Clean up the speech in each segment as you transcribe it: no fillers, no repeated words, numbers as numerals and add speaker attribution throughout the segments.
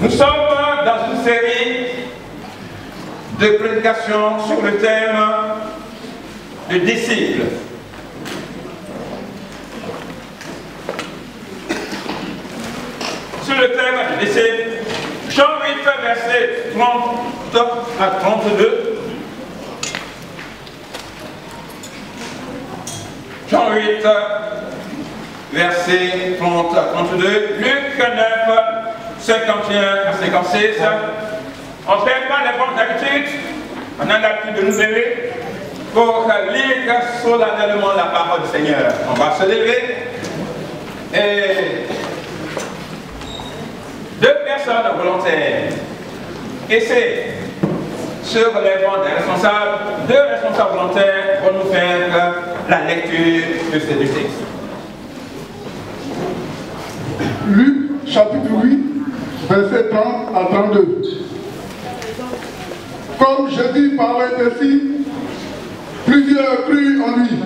Speaker 1: Nous sommes dans une série de prédications sur le thème de disciples. Sur le thème de disciples, Jean 8, versets 30 à 32. Jean 8, versets 30 à 32. Luc 9, 51 à 56. On ne perd pas les bonnes habitudes. On a l'habitude de nous lever pour lire solennellement la parole du Seigneur. On va se lever et deux personnes volontaires essaient sur les bancs des responsables, deux responsables volontaires vont nous faire la lecture de ces deux textes.
Speaker 2: Luc chapitre 8, versets 30 à 32. Comme Jésus parlait ainsi, plusieurs crurent en lui.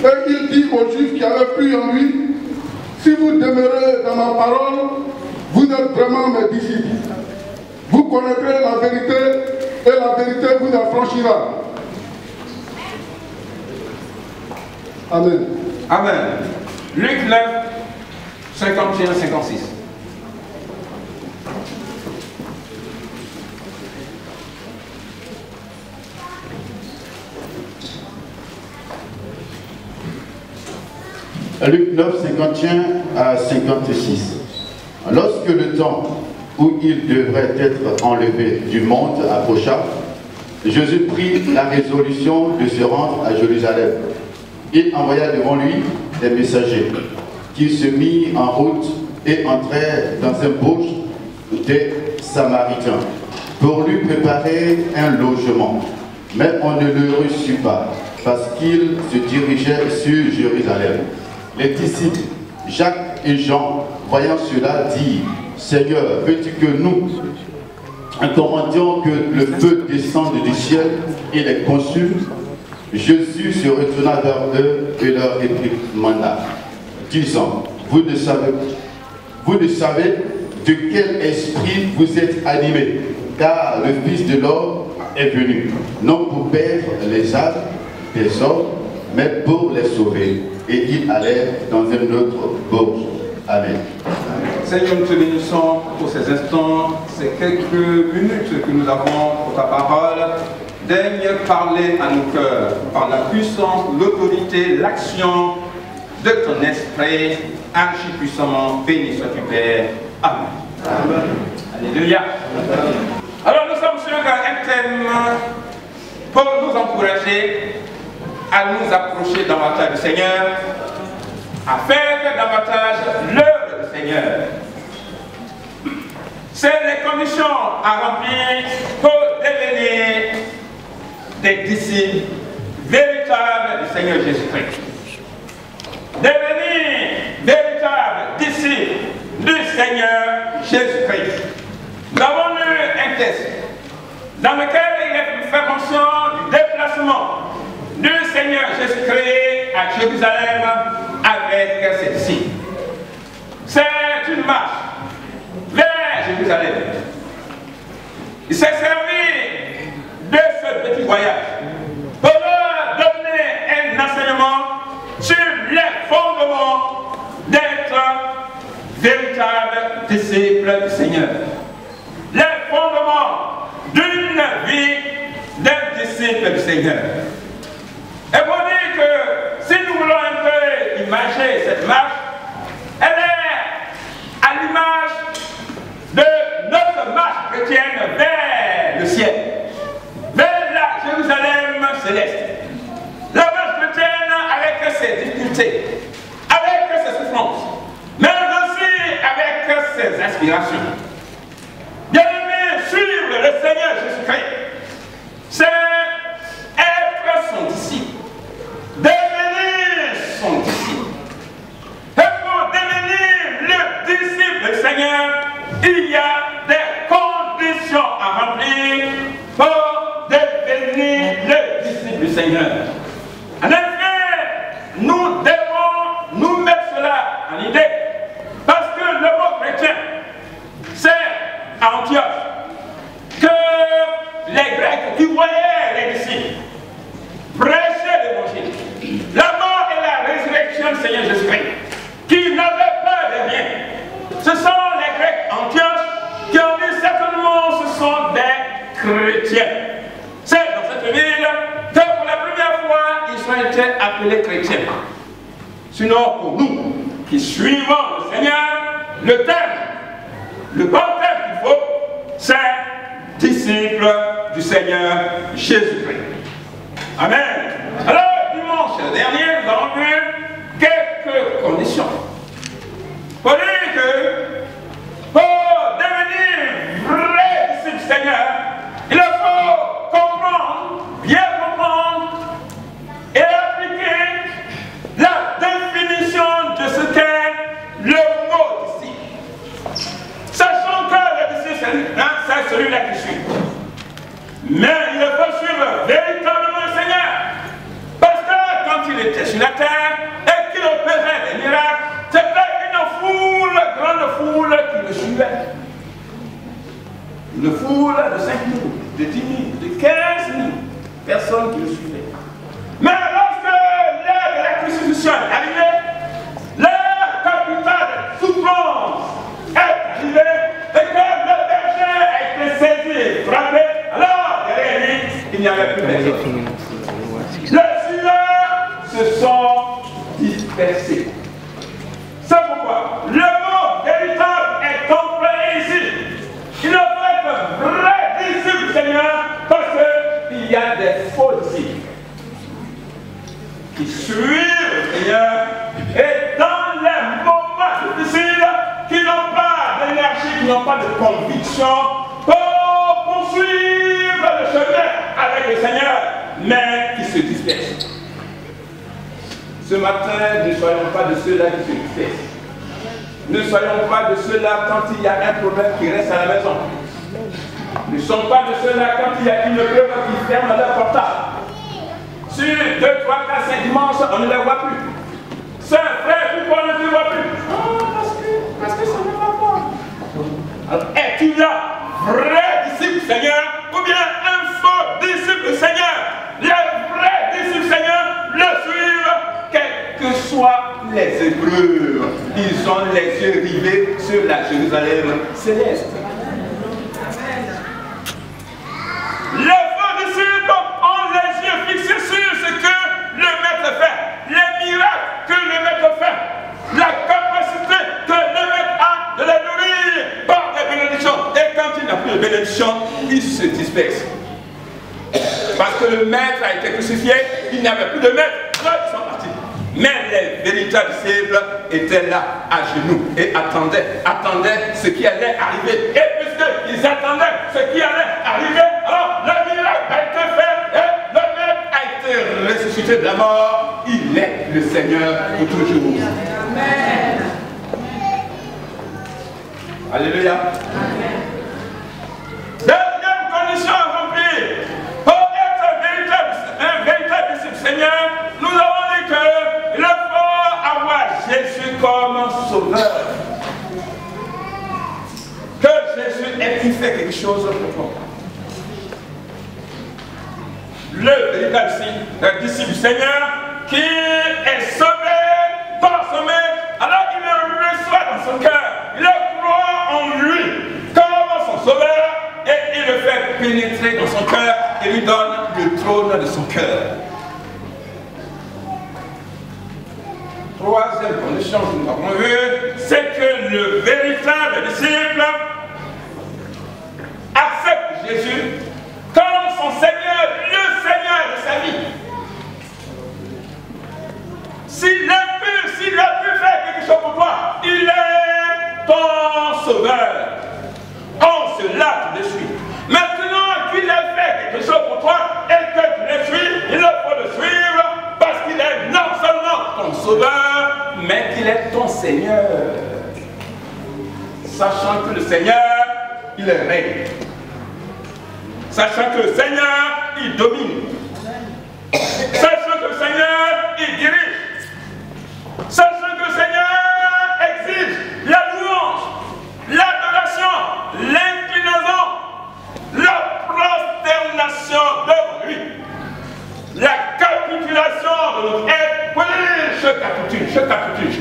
Speaker 2: Et il dit aux Juifs qui avaient cru en lui, si vous demeurez dans ma parole, vous êtes vraiment mes disciples. Vous connaîtrez la vérité et la vérité vous affranchira. Amen.
Speaker 1: Amen. Luc 9, 51 à 56.
Speaker 3: Luc 9, 51 à 56. Lorsque le temps où il devrait être enlevé du monde approcha, Jésus prit la résolution de se rendre à Jérusalem. Il envoya devant lui des messagers qui se mirent en route et entrèrent dans un bouge des Samaritains pour lui préparer un logement. Mais on ne le reçut pas parce qu'il se dirigeait sur Jérusalem. Les disciples, Jacques et Jean, voyant cela, dirent, « Seigneur, veux-tu que nous commandions que le feu descende du ciel et les consume ?» Jésus se retourna vers eux et leur réprimanda, disant, vous ne savez de quel esprit vous êtes animés, car le Fils de l'homme est venu, non pour perdre les âmes des hommes, mais pour les sauver. Et ils allèrent dans un autre bourg. Amen.
Speaker 1: Seigneur, nous te bénissons pour ces instants, ces quelques minutes que nous avons pour ta parole. Daigne parler à nos cœurs par la puissance, l'autorité, l'action de ton esprit. Agis puissamment, béni sois-tu Père. Amen. Amen. Alléluia. Alors nous sommes sur un thème pour nous encourager à nous approcher davantage du Seigneur, à faire davantage l'œuvre du Seigneur. C'est les conditions à remplir pour devenir des disciples véritables du Seigneur Jésus-Christ. Devenir véritables disciples du Seigneur Jésus-Christ. Nous avons lu un texte dans lequel il est fait mention du déplacement du Seigneur Jésus-Christ à Jérusalem avec ses disciples. C'est une marche vers Jérusalem. Il s'est servi de ce petit voyage pour leur donner un enseignement sur les fondements d'être véritables disciples du Seigneur. Les fondements d'une vie d'un disciple du Seigneur. Et pour dire que si nous voulons un peu imager cette marche, elle est à l'image de notre marche chrétienne vers le ciel, vers la Jérusalem céleste. La marche chrétienne avec ses difficultés, avec ses souffrances, mais aussi avec ses aspirations. Bien-aimé, suivre le Seigneur Jésus-Christ, c'est être son disciple. Devenir son disciple. Et pour devenir le disciple du Seigneur, il y a des conditions à remplir pour devenir le disciple du Seigneur. En effet, nous devons nous mettre cela en idée. Parce que le mot chrétien, c'est qu'ils ont été appelés chrétiens. Sinon, pour nous, qui suivons le Seigneur, le terme, le bon terme qu'il faut, c'est disciples du Seigneur Jésus-Christ. Amen. Alors, dimanche dernier, nous avons vu quelques conditions. Pour dire que pour devenir vrai disciple du Seigneur, il faut comprendre, bien comprendre et appliquer la définition de ce qu'est le mot disciple. Sachant que le disciple, c'est celui-là qui suit. Mais il faut suivre véritablement le Seigneur. Parce que quand il était sur la terre et qu'il opérait des miracles, c'était une foule, grande foule qui le suivait. Une foule de 5 000, de 10 000, de 15 000 personnes qui le suivaient. Mais lorsque l'heure de la crucifixion est arrivée, l'heure capitale de souffrance est arrivée, et que le berger a été saisi et frappé, alors derrière lui, il n'y avait plus personne. Les suiveurs se sont dispersés. C'est pourquoi le mot véritable est complet ici. Il ne faut être vrai disciple du Seigneur parce qu'il y a des faux disciples qui suivent le Seigneur et dans les moments difficiles, qui n'ont pas d'énergie, qui n'ont pas de conviction pour poursuivre le chemin avec le Seigneur, mais qui se dispersent. Ce matin, ne soyons pas de ceux-là qui se dispersent. Ne soyons pas de ceux-là quand il y a un problème qui reste à la maison. Ne sommes pas de ceux-là quand il y a une preuve qui ferme leur portable. Sur 2, 3, 4, 5 dimanches, on ne les voit plus. C'est frère, pourquoi on ne te voit plus? Parce que ça ne va pas. Alors, es-tu là, vrai disciple du Seigneur, ou bien un faux disciple du Seigneur? Les vrais disciples du Seigneur le suivent, quelles que soient les épreuves. Ils ont les yeux rivés sur la Jérusalem céleste. Les faux disciples ont les yeux fixés sur ce que le Maître fait, les miracles que le Maître fait, la capacité que le Maître a de les nourrir par des bénédictions. Et quand il n'a plus de bénédictions, il se disperse. Parce que le Maître a été crucifié, il n'y avait plus de Maître, ils sont partis. Mais les véritables disciples étaient là, à genoux, et attendaient ce qui allait arriver. Et puisqu'ils attendaient ce qui allait arriver, alors le miracle a été fait, et le Maître a été ressuscité de la mort. Il est le Seigneur pour toujours. Amen. Alléluia. Amen. Deuxième condition à remplir. Pour être un véritable disciple Seigneur, nous avons dit qu'il faut avoir Jésus comme sauveur. Que Jésus ait-il fait quelque chose pour toi? Le véritable disciple du Seigneur qui est sauvé par son Maître, alors il le reçoit dans son cœur, il le croit en lui comme son sauveur et il le fait pénétrer dans son cœur et lui donne le trône de son cœur. Troisième condition que nous avons vue, c'est que le véritable disciple accepte Jésus comme son Seigneur, le Seigneur de sa vie. S'il a pu faire quelque chose pour toi, il est ton sauveur. En cela, tu le suis. Maintenant qu'il a fait quelque chose pour toi et que tu le suis, il faut le suivre parce qu'il est non seulement ton sauveur, mais qu'il est ton Seigneur. Sachant que le Seigneur, il règne. Sachant que le Seigneur, il domine. Sachant que le Seigneur, il dirige. Sachant que le Seigneur exige la louange, l'adoration, l'inclinaison, la prosternation devant lui, la capitulation de notre être. Oui, je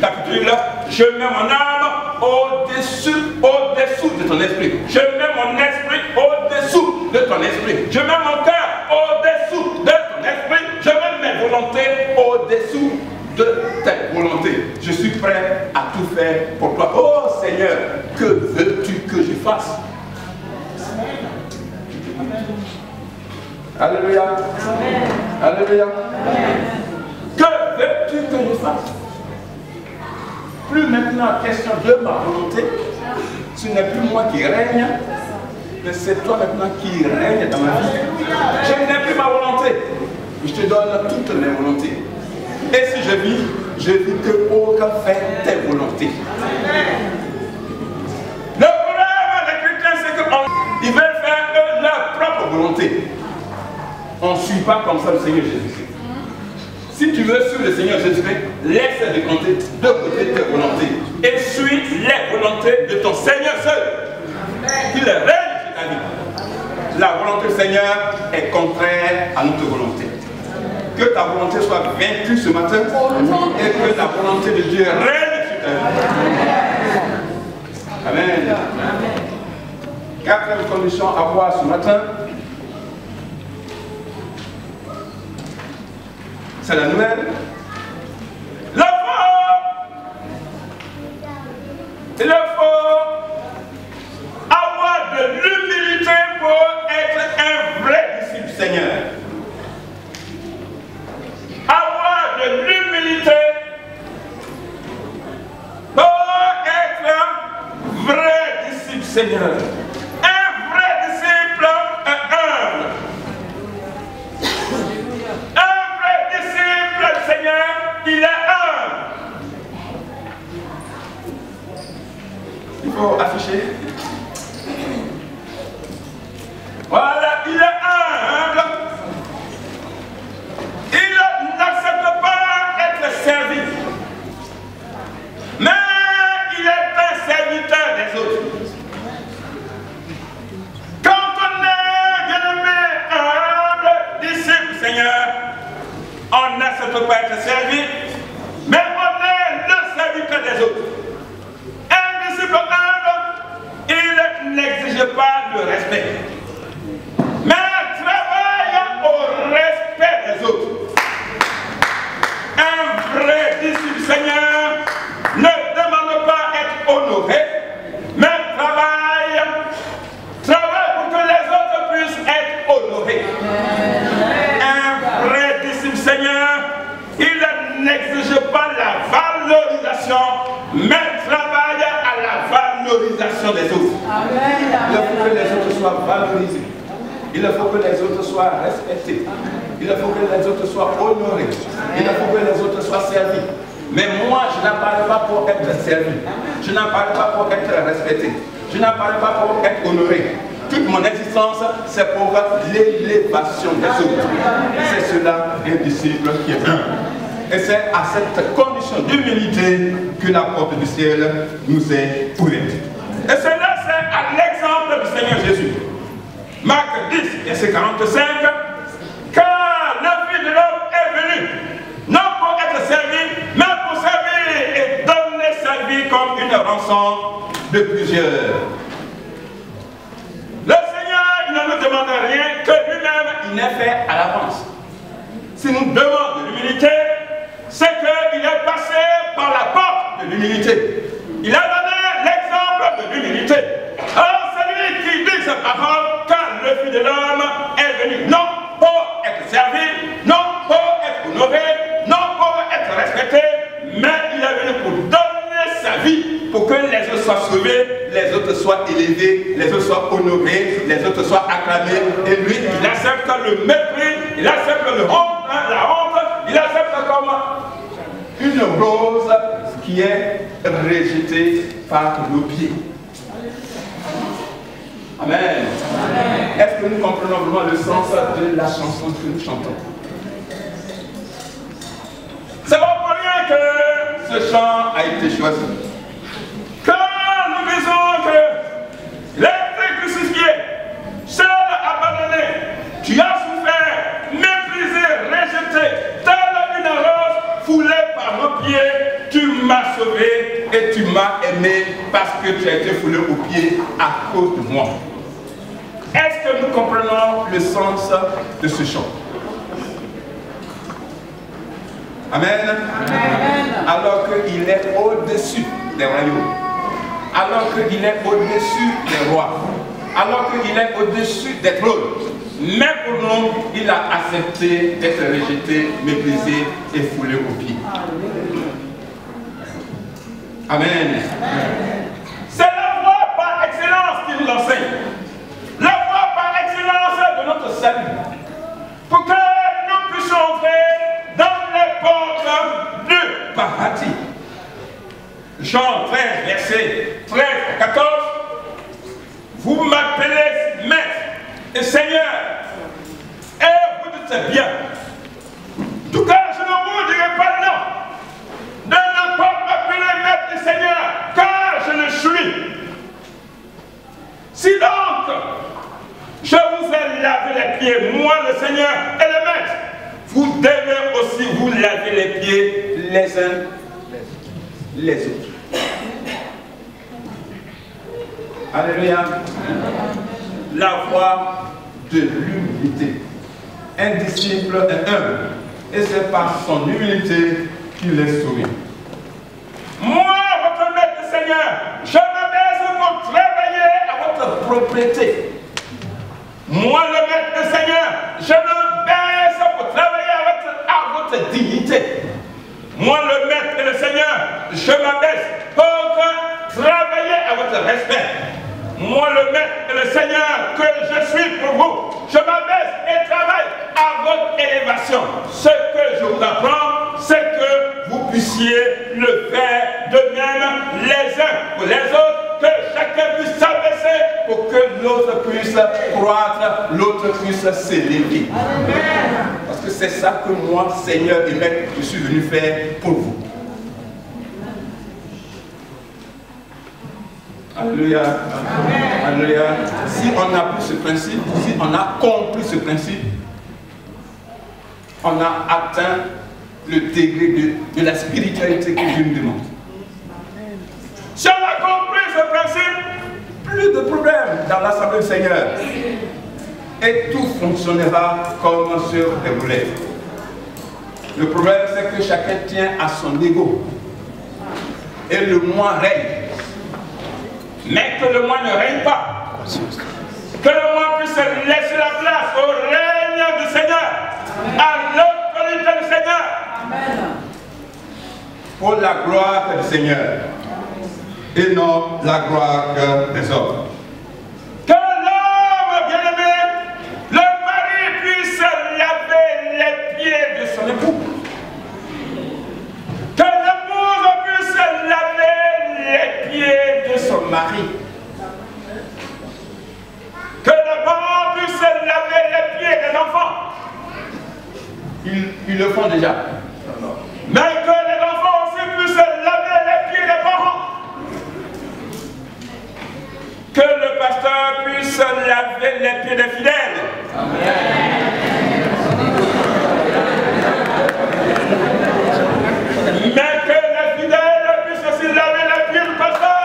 Speaker 1: capitule, je mets mon âme au-dessous de ton esprit. Je mets mon esprit au-dessous de ton esprit. Je mets mon cœur au-dessous de ton esprit. Je mets mes volontés fasse. Alléluia. Alléluia. Que veux-tu que je fasse? Plus maintenant question de ma volonté. Ce n'est plus moi qui règne, mais c'est toi maintenant qui règne dans ma vie. Je n'ai plus ma volonté. Je te donne toutes mes volontés. Et si je vis que aucun fait tes volontés. Le problème des chrétiens, c'est qu'ils veulent faire leur propre volonté. On ne suit pas comme ça le Seigneur Jésus-Christ. Si tu veux suivre le Seigneur Jésus-Christ, laisse de côté tes volontés et suis les volontés de ton Seigneur seul. Qu'il règne sur ta vie. La volonté du Seigneur est contraire à notre volonté. Que ta volonté soit vaincue ce matin et que la volonté de Dieu règne sur ta vie. Amen. Quatrième condition à voir ce matin, c'est la nouvelle. Il faut avoir de l'humilité pour être un vrai disciple du Seigneur. Avoir de l'humilité pour être un vrai disciple du Seigneur. Un vrai disciple humble. Un vrai disciple du Seigneur, il est humble. Il faut afficher. Voilà, il est humble. Il n'accepte pas être servi. Mais il est un serviteur des autres. Quand on est bien-aimé, humble, disciple Seigneur, on n'accepte pas être servi, mais on est le serviteur des autres. Un disciple humble, il n'exige pas de respect, mais travaille au respect des autres. Un vrai disciple Seigneur ne demande pas à être honoré, mais travaille pour que les autres puissent être honorés. Un vrai disciple Seigneur, il n'exige pas la valorisation, mais travaille à la valorisation des autres. Il faut que les autres soient valorisés. Il faut que les autres soient respectés. Il faut que les autres soient honorés. Il faut que les autres soient servis. Mais moi, je n'apparais pas pour être servi. Je n'apparais pas pour être respecté. Je n'apparais pas pour être honoré. Toute mon existence, c'est pour l'élévation des autres. C'est cela un disciple qui est humble. Et c'est à cette condition d'humilité que la porte du ciel nous est ouverte. Et cela, c'est à l'exemple du Seigneur Jésus. Marc 10, verset 45, car le Fils de l'homme est venu, non pour être servi, mais pour servir et donner sa vie comme une rançon de plusieurs. Le Seigneur, il ne nous demande rien que lui-même, il n'est fait à l'avance. S'il nous demande de l'humilité, c'est qu'il est passé par la porte de l'humilité. Il a donné l'exemple de l'humilité. Alors celui qui dit cette parole, car le Fils de l'homme est venu, non pour être servi, non pour être honoré, non pour être respecté, mais il est venu pour donner sa vie, pour que les autres soient sauvés, les autres soient élevés, les autres soient honorés, les autres soient acclamés. Et lui, il accepte le mépris, il accepte la honte, il accepte comme une rose qui est rejetée par nos pieds. Amen. Est-ce que nous comprenons vraiment le sens de la chanson que nous chantons? C'est pas pour rien que ce chant a été choisi. Quand nous disons que l'être crucifié, seul abandonné, tu as souffert, méprisé, rejeté, tel une rose foulée par nos pieds, tu m'as sauvé et tu m'as aimé parce que tu as été foulé aux pieds à cause de moi. Est-ce que nous comprenons le sens de ce chant? Amen. Amen. Alors qu'il est au-dessus des royaumes. alors qu'il est au-dessus des rois, alors qu'il est au-dessus des trônes. Mais pour nous, il a accepté d'être rejeté, méprisé et foulé aux pieds. Amen. C'est la voie par excellence qu'il l'enseigne. La voie par excellence de notre salut. Pour que nous puissions entrer dans les portes du paradis. Jean 13, verset 13 à 14. Vous m'appelez maître et Seigneur, et vous dites bien. En tout cas, je ne vous dirai pas non, de ne pas m'appeler maître et Seigneur, car je le suis. Si donc, je vous ai lavé les pieds, moi le Seigneur et le maître, vous devez aussi vous laver les pieds les uns les autres. Alléluia. La voie de l'humilité. Un disciple est humble, et c'est par son humilité qu'il est sauvé. Moi, votre maître Seigneur, je m'abaisse pour travailler à votre propriété. Moi, le maître Seigneur, je me baisse pour travailler à votre dignité. Moi, le maître et le Seigneur, je m'abaisse pour travailler à votre respect. Moi, le maître et le Seigneur que je suis pour vous, je m'abaisse et travaille à votre élévation. Ce que je vous apprends, c'est que vous puissiez le faire de même les uns pour les autres, que chacun puisse s'abaisser pour que l'autre puisse croître, l'autre puisse s'élever. Parce que c'est ça que moi, Seigneur et Maître, je suis venu faire pour vous. Alléluia. Alléluia. Si on a pris ce principe, si on a compris ce principe, on a atteint le degré de la spiritualité que Dieu nous demande. Si on a compris ce principe, plus de problèmes dans l'assemblée du Seigneur. Et tout fonctionnera comme sur des roulettes. Le problème, c'est que chacun tient à son ego. Et le moi règne. Mais que le moi ne règne pas. Que le moi puisse laisser la place au règne du Seigneur, à l'autorité du Seigneur. Amen. Pour la gloire du Seigneur et non la gloire des hommes. Que l'homme bien-aimé, le mari puisse laver les pieds de son époux. Que l'épouse puisse laver les pieds de son mari. Que les parents puissent laver les pieds des enfants. Ils le font déjà. Mais que les enfants aussi puissent laver les pieds des parents. Que le pasteur puisse laver les pieds des fidèles. Amen. Mais que les fidèles puissent aussi laver les pieds du pasteur.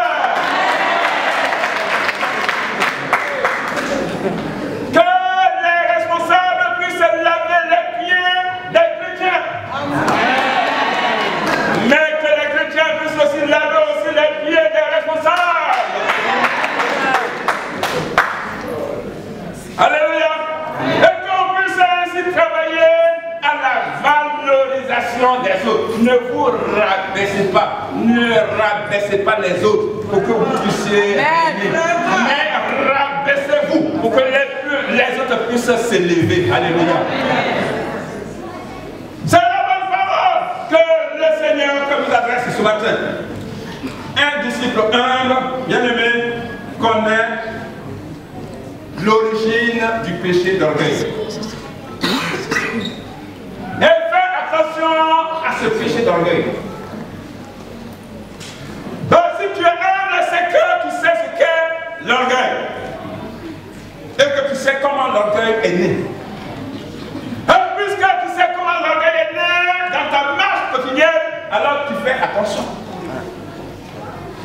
Speaker 1: Que les responsables puissent laver les pieds des chrétiens. Mais que les chrétiens puissent aussi laver aussi les pieds des responsables. Alléluia. Et qu'on puisse ainsi travailler à la valorisation des autres. Ne vous rabaissez pas. Ne rabaissez pas les autres pour que vous puissiez aimer. Mais rabaissez-vous pour que les autres puissent s'élever. Alléluia. C'est la bonne parole que le Seigneur nous adresse ce matin. Un disciple humble, bien-aimé, connaît l'origine du péché d'orgueil. Et fais attention à ce péché d'orgueil. Donc si tu es humble, c'est que tu sais ce qu'est l'orgueil. Et que tu sais comment l'orgueil est né. Et puisque tu sais comment l'orgueil est né dans ta marche quotidienne, alors tu fais attention.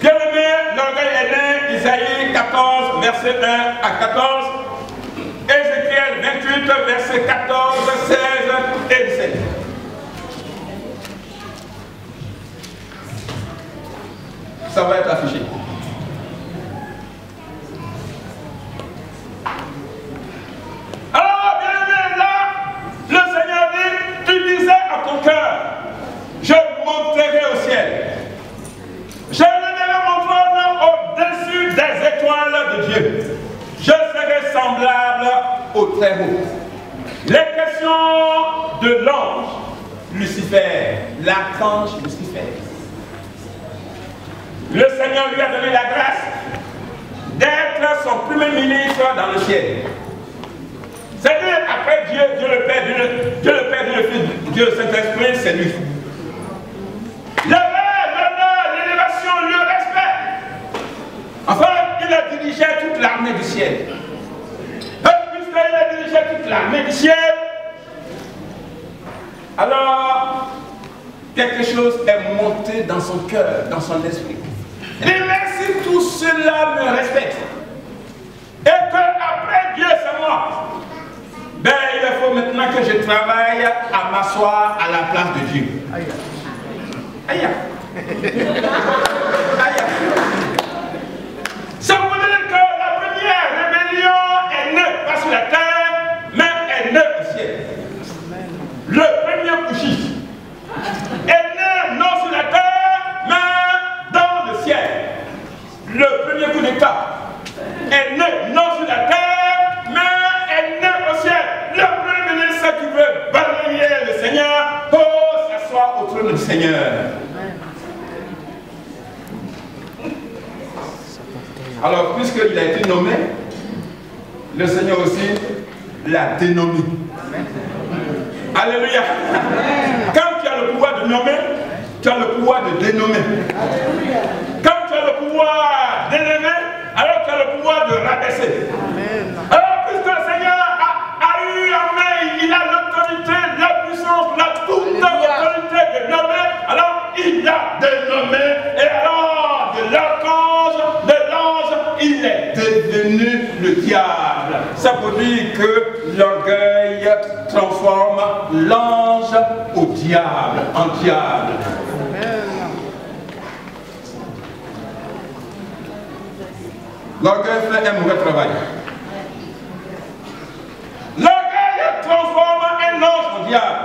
Speaker 1: Bien-aimé, l'orgueil est né, Isaïe 14, verset 1 à 14, Ézéchiel 28, verset 14, 16 et 17. Ça va être affiché. Dieu. Je serai semblable au Très-Haut. Les questions de l'ange Lucifer, l'archange Lucifer. Le Seigneur lui a donné la grâce d'être son premier ministre dans le ciel. C'est lui, après Dieu, Dieu le Père, Dieu le Père, Dieu le Fils, Dieu le Saint-Esprit, c'est lui. L'honneur, l'élévation, le respect. Enfin, il a dirigé toute l'armée du ciel. Puisqu'il a dirigé toute l'armée du ciel, alors quelque chose est monté dans son cœur, dans son esprit. Il dit, merci, tout cela me respecte. Et que après Dieu, c'est moi. Ben, il faut maintenant que je travaille à m'asseoir à la place de Dieu. Aïe. Aïe. Aïe. Ça veut dire que la première rébellion est née, pas sur la terre, mais est née au ciel. Le premier putschiste est né non sur la terre, mais dans le ciel. Le premier coup d'État est né non sur la terre, mais est né au ciel. Le premier ministre qui veut balayer le Seigneur pour s'asseoir au trône du Seigneur. Alors, puisqu'il a été nommé, le Seigneur aussi l'a dénommé. Alléluia. Quand tu as le pouvoir de nommer, tu as le pouvoir de dénommer. Quand tu as le pouvoir d'élever, alors tu as le pouvoir de rabaisser. Alors, puisque le Seigneur a eu en main, il a l'autorité, la puissance, la toute autorité de nommer, alors il a dénommé, et alors de l'archange, de l'ange, il est devenu le diable. Ça veut dire que l'orgueil transforme l'ange au diable, en diable. L'orgueil fait un mauvais travail. L'orgueil transforme un ange en diable.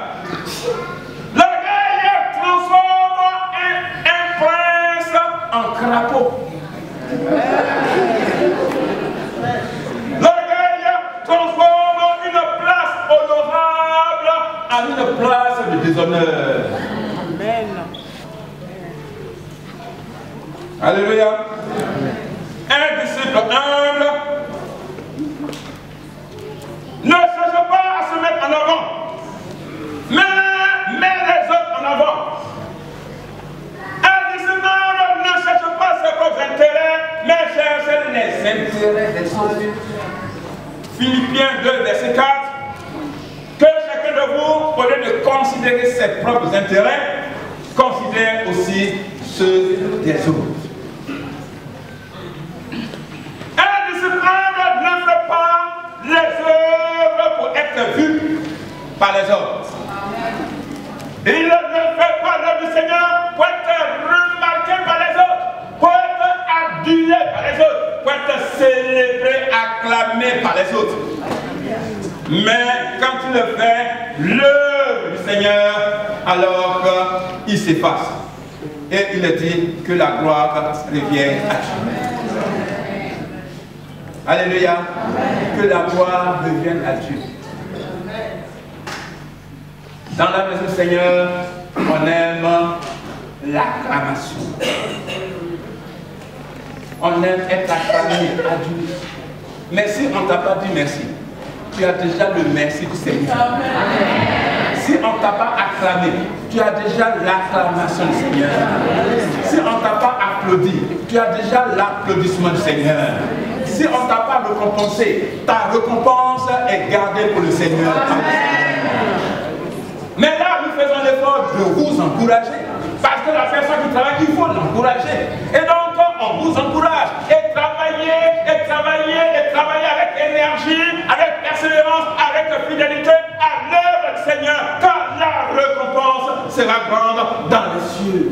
Speaker 1: L'orgueil transforme un prince en crapaud. L'orgueil transforme une place honorable en une place de déshonneur. Amen. Alléluia. Un disciple humble ne cherche pas à se mettre en avant, mais met les autres en avant. Un disciple humble ne cherche pas ses propres intérêts, mais cherche les intérêts des autres. Philippiens 2, verset 4. Que chacun de vous, au lieu de considérer ses propres intérêts, considère aussi ceux des autres. Un disciple humble ne fait pas les œuvres pour être vu par les autres. Il ne fait pas l'œuvre du Seigneur pour être remarqué par les autres, pour être adulé par les autres, pour être célébré, acclamé par les autres. Mais quand il le fait, l'œuvre du Seigneur, alors il s'efface. Et il est dit que la gloire revient à Dieu. Alléluia. Que la gloire revienne à Dieu. Dans la maison du Seigneur, on aime l'acclamation. On aime être acclamé à Dieu. Mais si on ne t'a pas dit merci, tu as déjà le merci du Seigneur. Si on ne t'a pas acclamé, tu as déjà l'acclamation du Seigneur. Si on ne t'a pas applaudi, tu as déjà l'applaudissement du Seigneur. Si on ne t'a pas récompensé, ta récompense est gardée pour le Seigneur. Mais là, nous faisons l'effort de vous encourager. Parce que la personne qui travaille, il faut l'encourager. Et donc, on vous encourage. Et travailler avec énergie, avec persévérance, avec fidélité à l'œuvre du Seigneur. Car la récompense sera grande dans les cieux.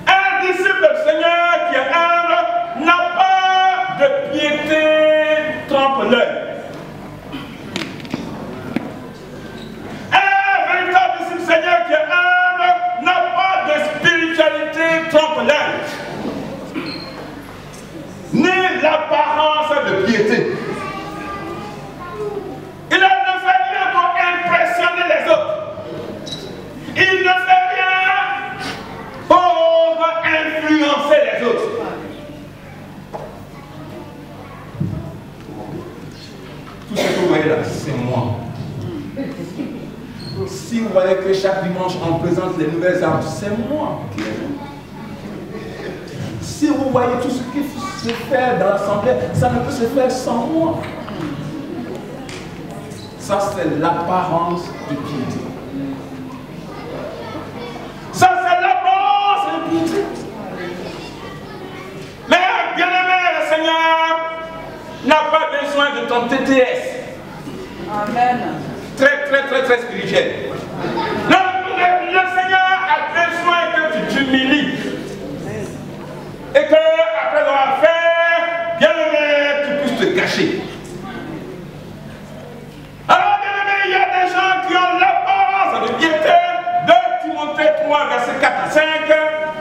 Speaker 1: Un disciple du Seigneur qui est humble n'a pas de piété trompe-l'œil. Un véritable disciple du Seigneur qui est humble n'a pas de chaque dimanche on présente les nouvelles armes, c'est moi qui les donne. Si vous voyez tout ce qui se fait dans l'assemblée, ça ne peut se faire sans moi. Ça, c'est l'apparence de piété. Ça, c'est l'apparence de piété. Mais, bien-aimé, le Seigneur n'a pas besoin de ton TTS.
Speaker 4: Amen.
Speaker 1: Très spirituel. Le Seigneur a besoin que tu t'humilies. Et que, après avoir fait, bien-aimé, tu puisses te cacher. Alors, bien-aimé, il y a des gens qui ont l'apparence de piété. 2 Timothée 3, versets 4 à 5,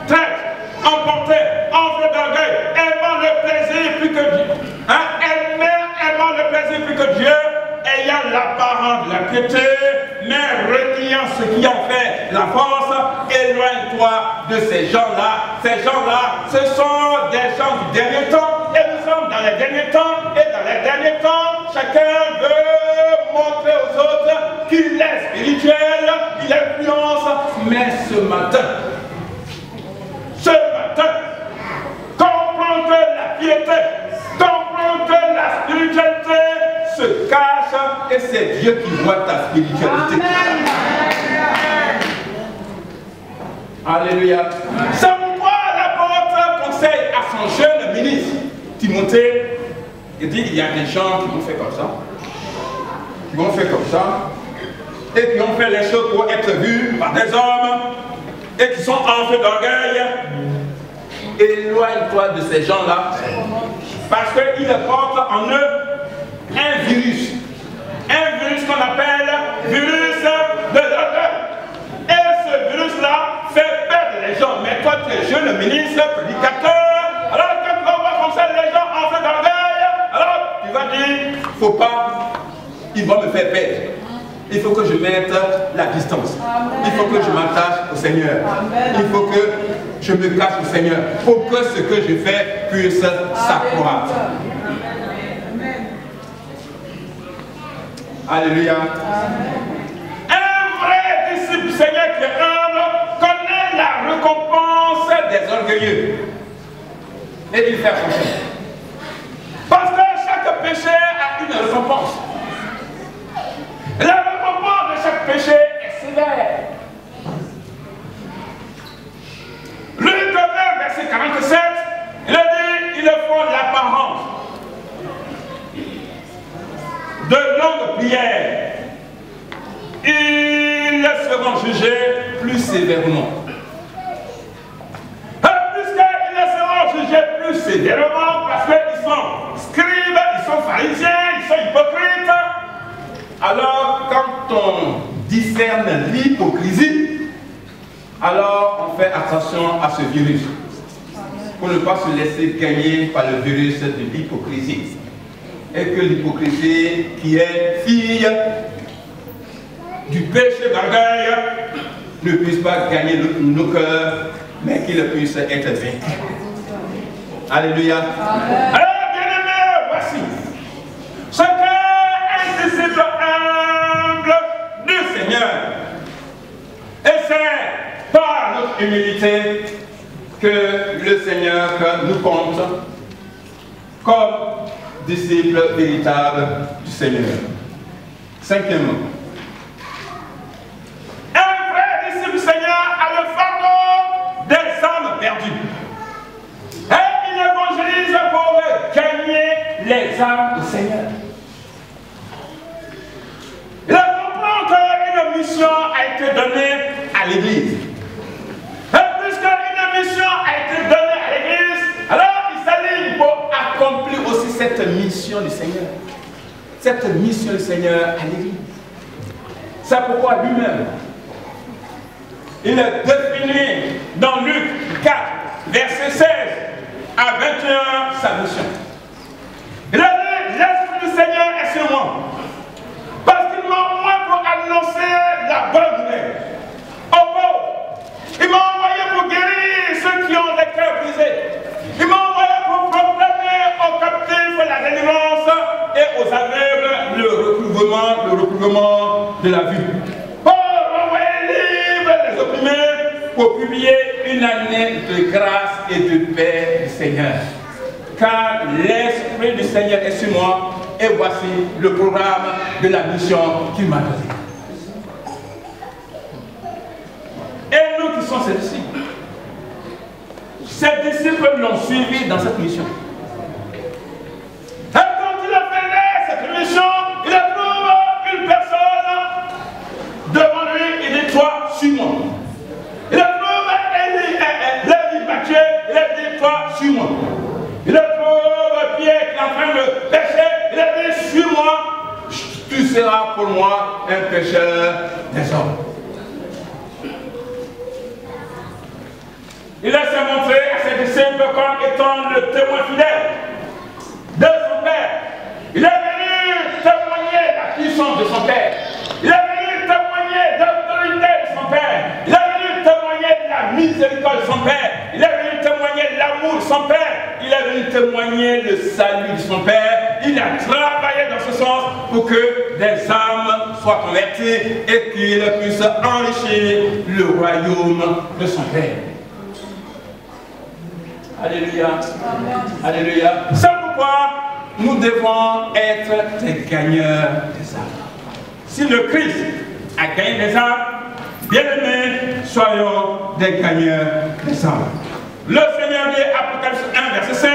Speaker 1: traite, emporté, enflé d'orgueil, aimant le plaisir plus que Dieu. Aimant le plaisir plus que Dieu, ayant l'apparence de la piété, mais reniant ce qui en fait la force, éloigne-toi de ces gens-là. Ces gens-là, ce sont des gens du dernier temps, et nous sommes dans les derniers temps, et dans les derniers temps, chacun veut montrer aux autres qu'il est spirituel, qu'il influence, mais ce matin, comprends que la piété, comprends que la spiritualité se cache et c'est Dieu qui voit ta spiritualité. Amen. Alléluia. C'est pourquoi l'apôtre conseille à son jeune ministre, Timothée, il dit il y a des gens qui vont faire comme ça, et qui ont fait les choses pour être vus par des hommes, et qui sont enflés d'orgueil. Éloigne-toi de ces gens-là, parce qu'ils portent en eux un virus qu'on appelle virus de l'orgueil. Et ce virus-là fait perdre les gens. Mais toi, tu es jeune ministre, prédicateur, alors que tu vas voir comme ça les gens enflés d'orgueil, alors tu vas dire, faut pas, ils vont me faire perdre. Il faut que je mette la distance. Amen. Il faut que je m'attache au Seigneur. Amen. Il faut que je me cache au Seigneur pour que ce que je fais puisse s'accroître. Alléluia. Un vrai disciple du Seigneur qui est humble connaît la récompense des orgueilleux. Et il fait attention. Parce que chaque péché a une récompense. La récompense de chaque péché est sévère. Luc 2, verset 47, il a dit, ils font l'apparence de longues prières. Ils seront jugés plus sévèrement. Puisqu'ils seront jugés plus sévèrement, parce qu'ils sont scribes, ils sont pharisiens, ils sont hypocrites. Alors, quand on discerne l'hypocrisie, alors on fait attention à ce virus, pour ne pas se laisser gagner par le virus de l'hypocrisie. Et que l'hypocrisie, qui est fille du péché d'orgueil, ne puisse pas gagner nos cœurs, mais qu'il puisse être vaincu. Alléluia. Alors, bien-aimés, voici ce qu'un disciple humble du Seigneur. Et c'est par notre humilité que le Seigneur nous compte comme disciple véritable du Seigneur. Cinquièmement, un vrai disciple du Seigneur a le fardeau des âmes perdues. Et il évangélise pour gagner les âmes du Seigneur. Il comprend qu'une mission a été donnée à l'Église. Et puisqu'une mission a été donnée à l'Église, alors il s'aligne pour accomplir aussi cette mission du Seigneur. Cette mission du Seigneur à l'Église. C'est pourquoi lui-même, il est défini dans Luc 4, verset 16 à 21, sa mission. Il a dit, l'Esprit du Seigneur est sur moi. Parce qu'il m'a envoyé pour annoncer la bonne nouvelle aux pauvres. Il m'a envoyé pour guérir ceux qui ont les cœurs brisés. Il m'a envoyé pour proclamer aux captifs la délivrance et aux aveugles le recouvrement de la vue. Pour envoyer de grâce et de paix du Seigneur. Car l'Esprit du Seigneur est sur moi, et voici le programme de la mission qu'il m'a donnée. Et nous qui sommes ses disciples l'ont suivi dans cette mission. Et quand il a fait cette mission, il trouve une personne devant lui, il dit toi, suis-moi. Il trouve Lévi Matthieu, il a dit toi, suis-moi. Il trouve Pierre qui est en train de pécher, il a dit suis-moi, tu seras pour moi un pécheur des hommes. Il a se montré à ses disciples comme étant le témoin fidèle de son Père. Il est venu témoigner la puissance de son Père. Il est venu témoigner de l'autorité de son Père. Il est venu témoigner de la miséricorde de son Père. Il est venu témoigner de l'amour de son Père. Il est venu témoigner le salut de son Père. Il a travaillé dans ce sens pour que des âmes soient converties et qu'il puisse enrichir le royaume de son Père. Alléluia. Alléluia. C'est pourquoi nous devons être des gagneurs des âmes. Si le Christ a gagné des âmes, bien-aimés, soyons des gagneurs des âmes. Le Seigneur dit, Apocalypse 1, verset 5,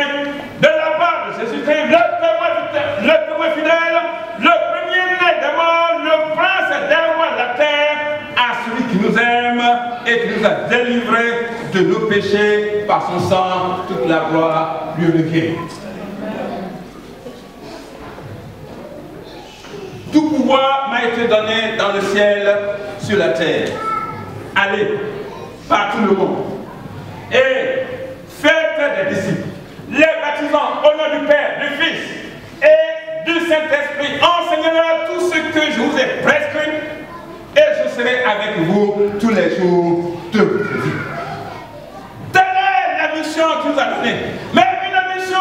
Speaker 1: de la part de Jésus-Christ, le témoin fidèle, le premier-né des morts, le prince des rois de la terre, à celui qui nous aime et qui nous a délivrés de nos péchés par son sang, toute la gloire lui revient. Tout pouvoir m'a été donné dans le ciel, sur la terre. Allez par tout le monde et faites des disciples, les baptisant au nom du Père, du Fils et du Saint-Esprit. Enseignez-leur tout ce que je vous ai prescrit et je serai avec vous tous les jours de votre vie. Telle est la mission qu'il nous a donnée. Mais une mission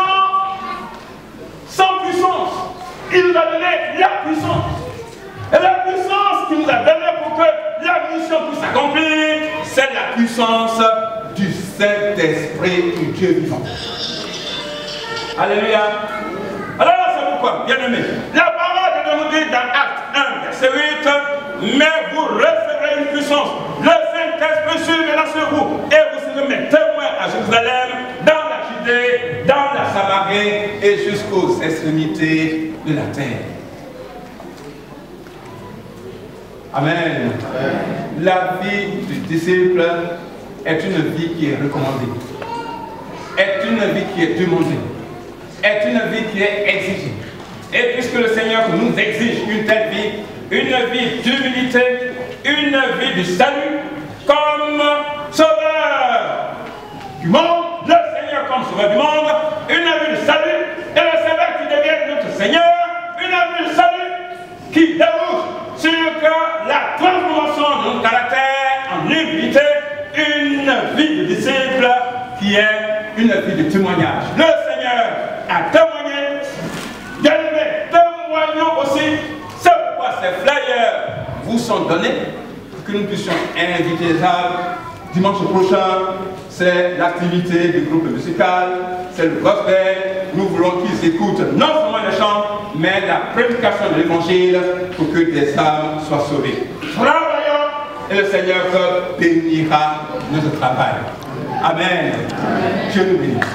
Speaker 1: sans puissance. Il nous a donné la puissance. Et la puissance qu'il nous a donnée pour que la mission puisse s'accomplir, c'est la puissance du Saint-Esprit du Dieu vivant. Alléluia. Alors c'est pourquoi, bien aimé, la parole de nous dit dans Actes 1, verset 8, mais vous recevrez une puissance. Le Saint-Esprit surviendra sur vous et vous serez mes témoins à Jérusalem, dans la Judée, dans la Samarie et jusqu'aux extrémités de la terre. Amen. La vie du disciple est une vie qui est recommandée, est une vie qui est demandée, est une vie qui est exigée. Et puisque le Seigneur nous exige une telle vie, une vie d'humilité, une vie du salut, comme sauveur du monde, le Seigneur comme sauveur du monde, une vie du salut, et le Seigneur qui devient notre Seigneur, une vie du salut qui débouche sur la transformation de notre caractère en humilité, une vie de disciple qui est une vie de témoignage. Le Seigneur a témoigné, bien aimé, témoignons aussi. C'est pourquoi ces flyers vous sont donnés, pour que nous puissions inviter les âmes. Dimanche prochain, c'est l'activité du groupe musical, c'est le gospel. Nous voulons qu'ils écoutent non seulement les chants, mais la prédication de l'évangile pour que des âmes soient sauvées. Travaillons et le Seigneur bénira notre travail. Amen. Dieu nous bénisse.